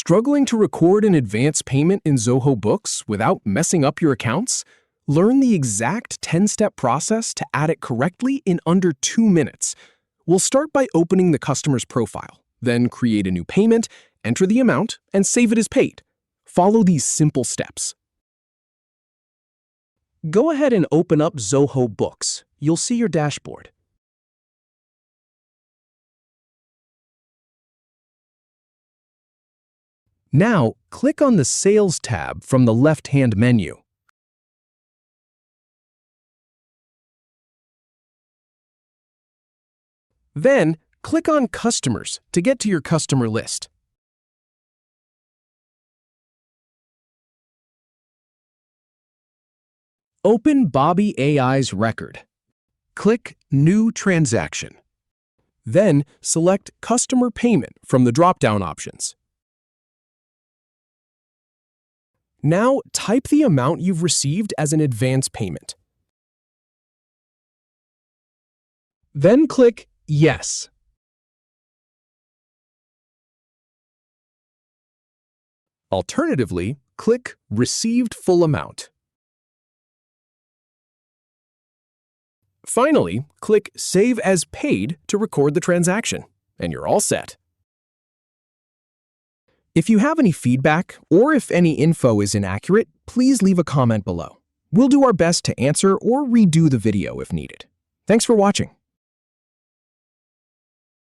Struggling to record an advance payment in Zoho Books without messing up your accounts? Learn the exact 10-step process to add it correctly in under 2 minutes. We'll start by opening the customer's profile, then create a new payment, enter the amount, and save it as paid. Follow these simple steps. Go ahead and open up Zoho Books. You'll see your dashboard. Now, click on the Sales tab from the left-hand menu. Then, click on Customers to get to your customer list. Open Bobby AI's record. Click New Transaction. Then, select Customer Payment from the drop-down options. Now, type the amount you've received as an advance payment. Then click Yes. Alternatively, click Received Full Amount. Finally, click Save as Paid to record the transaction, and you're all set. If you have any feedback or if any info is inaccurate, please leave a comment below. We'll do our best to answer or redo the video if needed. Thanks for watching.